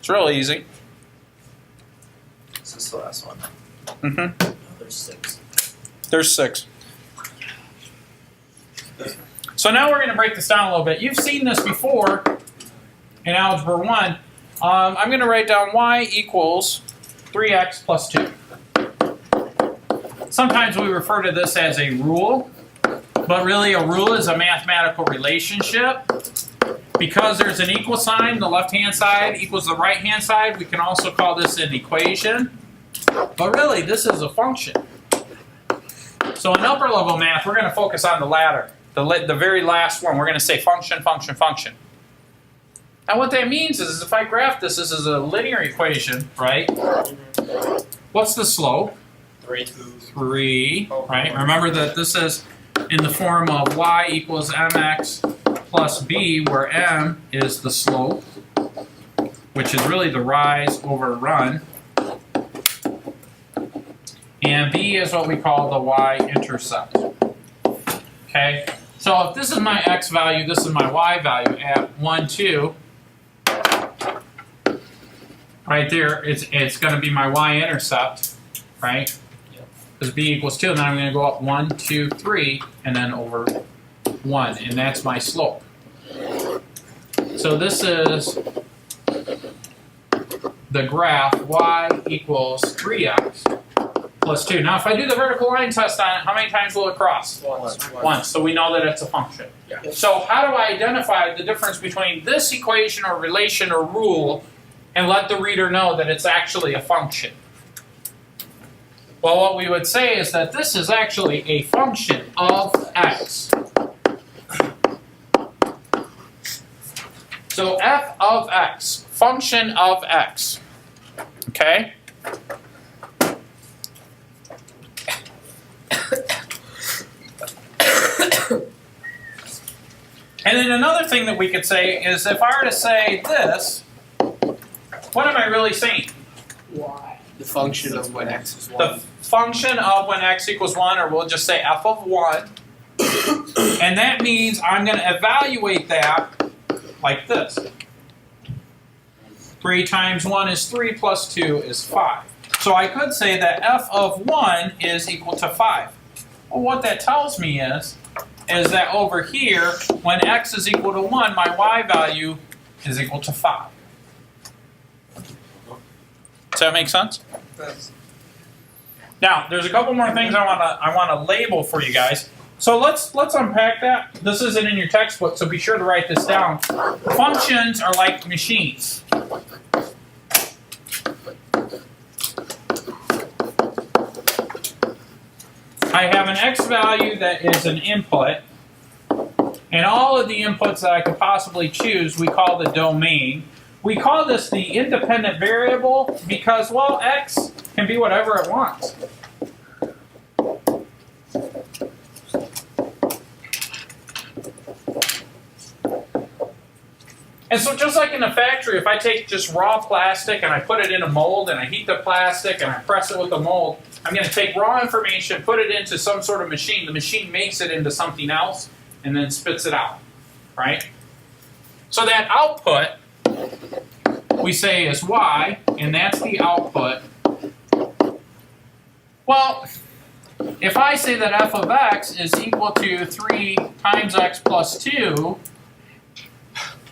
It's real easy. This is the last one. Mm-hmm. Oh, there's 6. There's 6. So now we're going to break this down a little bit. You've seen this before in Algebra 1. I'm going to write down y equals 3x plus 2. Sometimes we refer to this as a rule, but really a rule is a mathematical relationship. Because there's an equal sign, the left-hand side equals the right-hand side, we can also call this an equation. But really, this is a function. So in upper level math, we're going to focus on the latter. The very last one, we're going to say function, function, function. Now what that means is if I graph this is a linear equation, right? What's the slope? 3, right? Remember that this is in the form of y equals mx plus b, where m is the slope, which is really the rise over run. And b is what we call the y-intercept. Okay? So if this is my x value, this is my y value at 1, 2, right there, it's going to be my y-intercept, right? Because b equals 2, and then I'm going to go up 1, 2, 3, and then over 1, and that's my slope. So this is the graph y equals 3x plus 2. Now if I do the vertical line test on it, how many times will it cross? Once. So we know that it's a function. Yeah. So how do I identify the difference between this equation or relation or rule and let the reader know that it's actually a function? Well, what we would say is that this is actually a function of x. So f of x, function of x, okay? And then another thing that we could say is if I were to say this, what am I really saying? Y. The function of when x is 1. The function of when x equals 1, or we'll just say f of 1. And that means I'm going to evaluate that like this. 3 times 1 is 3 plus 2 is 5. So I could say that f of 1 is equal to 5. Well, what that tells me is that over here, when x is equal to 1, my y value is equal to 5. Does that make sense? Yes. Now, there's a couple more things I want to label for you guys. So let's unpack that. This isn't in your textbook, so be sure to write this down. Functions are like machines. I have an x value that is an input, and all of the inputs that I could possibly choose we call the domain. We call this the independent variable because, well, x can be whatever it wants. And so just like in a factory, if I take just raw plastic and I put it in a mold and I heat the plastic and I press it with the mold, I'm going to take raw information, put it into some sort of machine. The machine makes it into something else and then spits it out, right? So that output we say is y, and that's the output. Well, if I say that f of x is equal to 3 times x plus 2,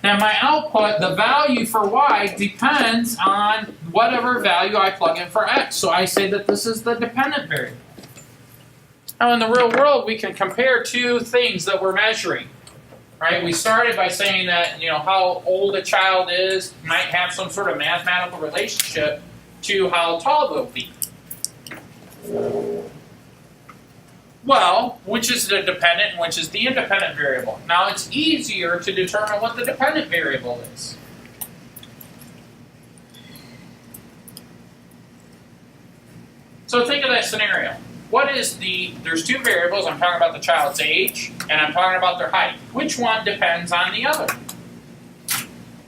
then my output, the value for y, depends on whatever value I plug in for x. So I say that this is the dependent variable. Now in the real world, we can compare two things that we're measuring. Right? We started by saying that, you know, how old a child is might have some sort of mathematical relationship to how tall they'll be. Well, which is the dependent and which is the independent variable? Now it's easier to determine what the dependent variable is. So think of that scenario. What is there's two variables. I'm talking about the child's age and I'm talking about their height. Which one depends on the other?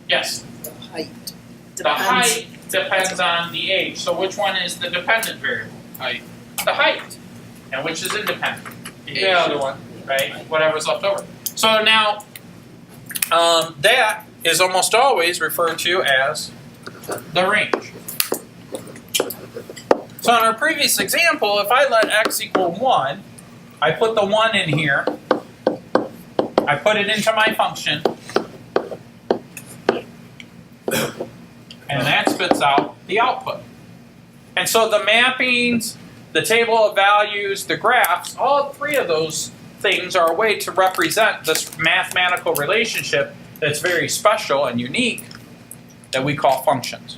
Yes? The height. The height depends on the age. So which one is the dependent variable? Height. The height. And which is independent? The other one, right? Whatever's left over. So now, that is almost always referred to as the range. So in our previous example, if I let x equal 1, I put the 1 in here, I put it into my function, and that spits out the output. And so the mappings, the table of values, the graphs, all three of those things are a way to represent this mathematical relationship that's very special and unique that we call functions.